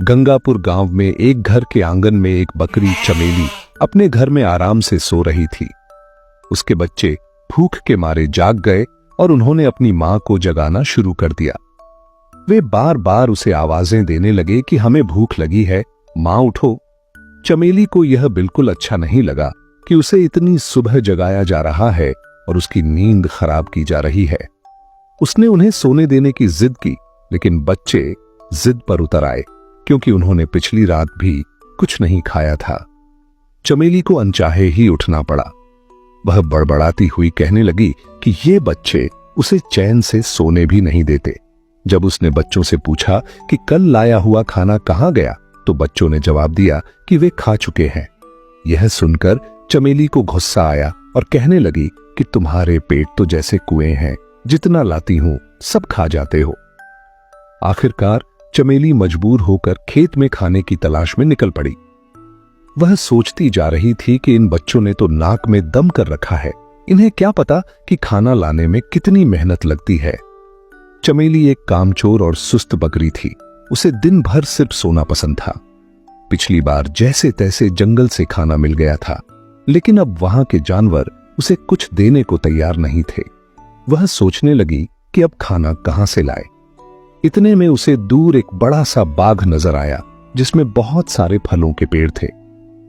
गंगापुर गांव में एक घर के आंगन में एक बकरी चमेली अपने घर में आराम से सो रही थी। उसके बच्चे भूख के मारे जाग गए और उन्होंने अपनी मां को जगाना शुरू कर दिया। वे बार बार उसे आवाजें देने लगे कि हमें भूख लगी है, मां उठो। चमेली को यह बिल्कुल अच्छा नहीं लगा कि उसे इतनी सुबह जगाया जा रहा है और उसकी नींद खराब की जा रही है। उसने उन्हें सोने देने की जिद की, लेकिन बच्चे जिद पर उतर आए क्योंकि उन्होंने पिछली रात भी कुछ नहीं खाया था। चमेली को अनचाहे ही उठना पड़ा। वह बड़बड़ाती हुई कहने लगी कि ये बच्चे उसे चैन से सोने भी नहीं देते। जब उसने बच्चों से पूछा कि कल लाया हुआ खाना कहां गया, तो बच्चों ने जवाब दिया कि वे खा चुके हैं। यह सुनकर चमेली को गुस्सा आया और कहने लगी कि तुम्हारे पेट तो जैसे कुएं हैं, जितना लाती हूं सब खा जाते हो। आखिरकार चमेली मजबूर होकर खेत में खाने की तलाश में निकल पड़ी। वह सोचती जा रही थी कि इन बच्चों ने तो नाक में दम कर रखा है, इन्हें क्या पता कि खाना लाने में कितनी मेहनत लगती है। चमेली एक कामचोर और सुस्त बकरी थी। उसे दिन भर सिर्फ सोना पसंद था। पिछली बार जैसे तैसे जंगल से खाना मिल गया था, लेकिन अब वहां के जानवर उसे कुछ देने को तैयार नहीं थे। वह सोचने लगी कि अब खाना कहां से लाए। इतने में उसे दूर एक बड़ा सा बाग नजर आया जिसमें बहुत सारे फलों के पेड़ थे।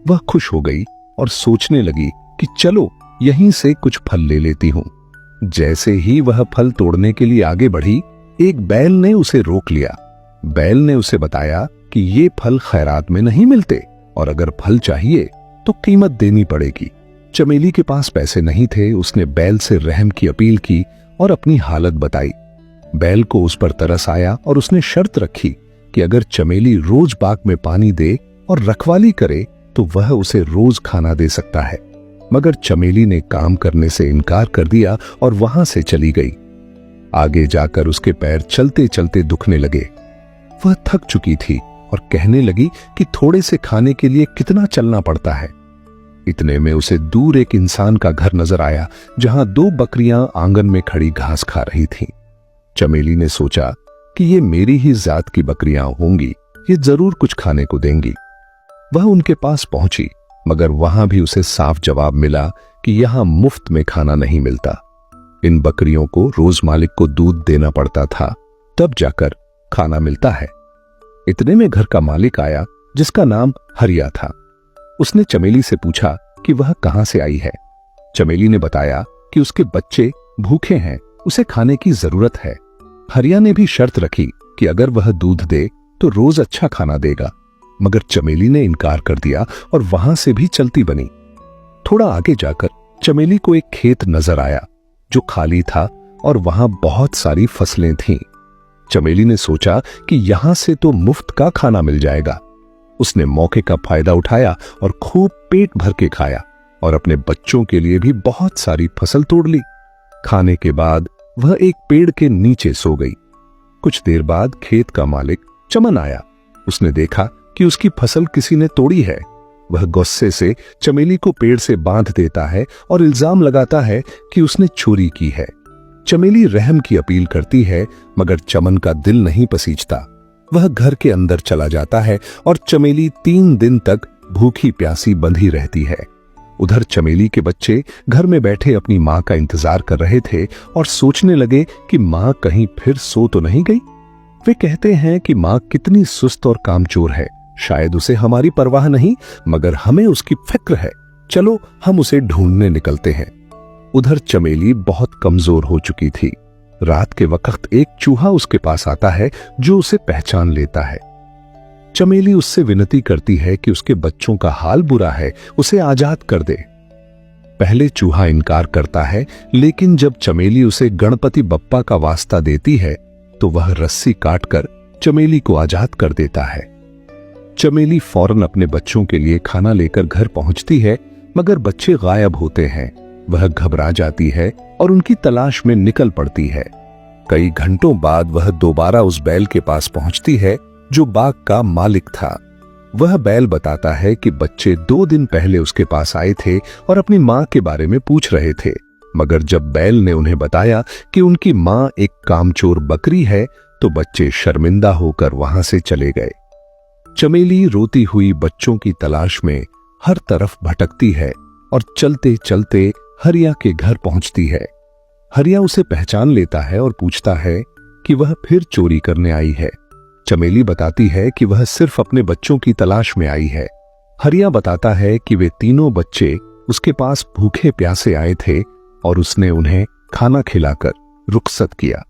वह खुश हो गई और सोचने लगी कि चलो यहीं से कुछ फल ले लेती हूं। जैसे ही वह फल तोड़ने के लिए आगे बढ़ी, एक बैल ने उसे रोक लिया। बैल ने उसे बताया कि ये फल खैरात में नहीं मिलते और अगर फल चाहिए तो कीमत देनी पड़ेगी। चमेली के पास पैसे नहीं थे। उसने बैल से रहम की अपील की और अपनी हालत बताई। बैल को उस पर तरस आया और उसने शर्त रखी कि अगर चमेली रोज बाग में पानी दे और रखवाली करे तो वह उसे रोज खाना दे सकता है। मगर चमेली ने काम करने से इनकार कर दिया और वहां से चली गई। आगे जाकर उसके पैर चलते चलते दुखने लगे। वह थक चुकी थी और कहने लगी कि थोड़े से खाने के लिए कितना चलना पड़ता है। इतने में उसे दूर एक इंसान का घर नजर आया जहां दो बकरियां आंगन में खड़ी घास खा रही थीं। चमेली ने सोचा कि ये मेरी ही जात की बकरियां होंगी, ये जरूर कुछ खाने को देंगी। वह उनके पास पहुंची, मगर वहां भी उसे साफ जवाब मिला कि यहां मुफ्त में खाना नहीं मिलता। इन बकरियों को रोज मालिक को दूध देना पड़ता था, तब जाकर खाना मिलता है। इतने में घर का मालिक आया जिसका नाम हरिया था। उसने चमेली से पूछा कि वह कहां से आई है। चमेली ने बताया कि उसके बच्चे भूखे हैं, उसे खाने की जरूरत है। हरिया ने भी शर्त रखी कि अगर वह दूध दे तो रोज अच्छा खाना देगा, मगर चमेली ने इनकार कर दिया और वहां से भी चलती बनी। थोड़ा आगे जाकर चमेली को एक खेत नजर आया जो खाली था और वहां बहुत सारी फसलें थीं। चमेली ने सोचा कि यहां से तो मुफ्त का खाना मिल जाएगा। उसने मौके का फायदा उठाया और खूब पेट भर के खाया और अपने बच्चों के लिए भी बहुत सारी फसल तोड़ ली। खाने के बाद वह एक पेड़ के नीचे सो गई। कुछ देर बाद खेत का मालिक चमन आया। उसने देखा कि उसकी फसल किसी ने तोड़ी है। वह गुस्से से चमेली को पेड़ से बांध देता है और इल्जाम लगाता है कि उसने चोरी की है। चमेली रहम की अपील करती है, मगर चमन का दिल नहीं पसीजता। वह घर के अंदर चला जाता है और चमेली 3 दिन तक भूखी प्यासी बंधी रहती है। उधर चमेली के बच्चे घर में बैठे अपनी मां का इंतजार कर रहे थे और सोचने लगे कि मां कहीं फिर सो तो नहीं गई। वे कहते हैं कि मां कितनी सुस्त और कामचोर है, शायद उसे हमारी परवाह नहीं, मगर हमें उसकी फिक्र है। चलो हम उसे ढूंढने निकलते हैं। उधर चमेली बहुत कमजोर हो चुकी थी। रात के वक्त एक चूहा उसके पास आता है जो उसे पहचान लेता है। चमेली उससे विनती करती है कि उसके बच्चों का हाल बुरा है, उसे आजाद कर दे। पहले चूहा इनकार करता है, लेकिन जब चमेली उसे गणपति बप्पा का वास्ता देती है तो वह रस्सी काटकर चमेली को आजाद कर देता है। चमेली फौरन अपने बच्चों के लिए खाना लेकर घर पहुंचती है, मगर बच्चे गायब होते हैं। वह घबरा जाती है और उनकी तलाश में निकल पड़ती है। कई घंटों बाद वह दोबारा उस बैल के पास पहुंचती है जो बाग का मालिक था। वह बैल बताता है कि बच्चे 2 दिन पहले उसके पास आए थे और अपनी मां के बारे में पूछ रहे थे, मगर जब बैल ने उन्हें बताया कि उनकी मां एक कामचोर बकरी है तो बच्चे शर्मिंदा होकर वहां से चले गए। चमेली रोती हुई बच्चों की तलाश में हर तरफ भटकती है और चलते चलते हरिया के घर पहुंचती है। हरिया उसे पहचान लेता है और पूछता है कि वह फिर चोरी करने आई है। चमेली बताती है कि वह सिर्फ अपने बच्चों की तलाश में आई है। हरिया बताता है कि वे तीनों बच्चे उसके पास भूखे प्यासे आए थे और उसने उन्हें खाना खिलाकर रुखसत किया।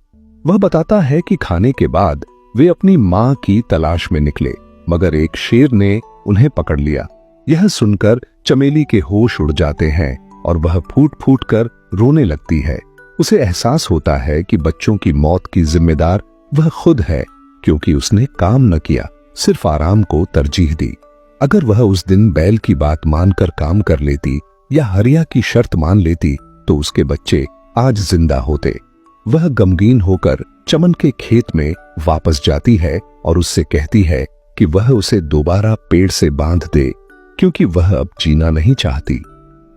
वह बताता है कि खाने के बाद वे अपनी मां की तलाश में निकले, मगर एक शेर ने उन्हें पकड़ लिया। यह सुनकर चमेली के होश उड़ जाते हैं और वह फूट फूट कर रोने लगती है। उसे एहसास होता है कि बच्चों की मौत की जिम्मेदार वह खुद है, क्योंकि उसने काम न किया, सिर्फ आराम को तरजीह दी। अगर वह उस दिन बैल की बात मानकर काम कर लेती या हरिया की शर्त मान लेती तो उसके बच्चे आज जिंदा होते। वह गमगीन होकर चमन के खेत में वापस जाती है और उससे कहती है कि वह उसे दोबारा पेड़ से बांध दे, क्योंकि वह अब जीना नहीं चाहती।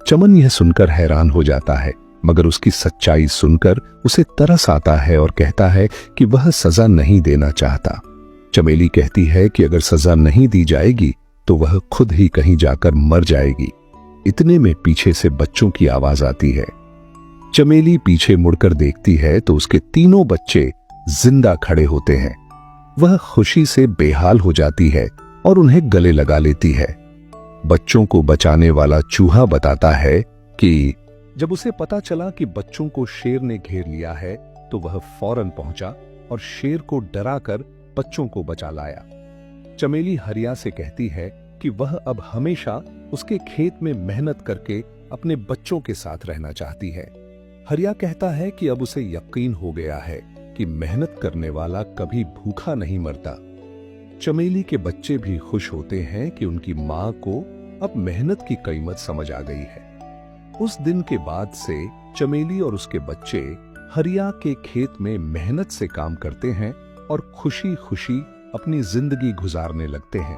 चमन यह सुनकर हैरान हो जाता है, मगर उसकी सच्चाई सुनकर उसे तरस आता है और कहता है कि वह सजा नहीं देना चाहता। चमेली कहती है कि अगर सजा नहीं दी जाएगी तो वह खुद ही कहीं जाकर मर जाएगी। इतने में पीछे से बच्चों की आवाज आती है। चमेली पीछे मुड़कर देखती है तो उसके तीनों बच्चे जिंदा खड़े होते हैं। वह खुशी से बेहाल हो जाती है और उन्हें गले लगा लेती है। बच्चों को बचाने वाला चूहा बताता है कि जब उसे पता चला कि बच्चों को शेर ने घेर लिया है तो वह फौरन पहुंचा और शेर को डराकर बच्चों को बचा लाया। चमेली हरिया से कहती है कि वह अब हमेशा उसके खेत में मेहनत करके अपने बच्चों के साथ रहना चाहती है। हरिया कहता है कि अब उसे यकीन हो गया है कि मेहनत करने वाला कभी भूखा नहीं मरता। चमेली के बच्चे भी खुश होते हैं कि उनकी मां को अब मेहनत की कीमत समझ आ गई है। उस दिन के बाद से चमेली और उसके बच्चे हरिया के खेत में मेहनत से काम करते हैं और खुशी खुशी अपनी जिंदगी गुजारने लगते हैं।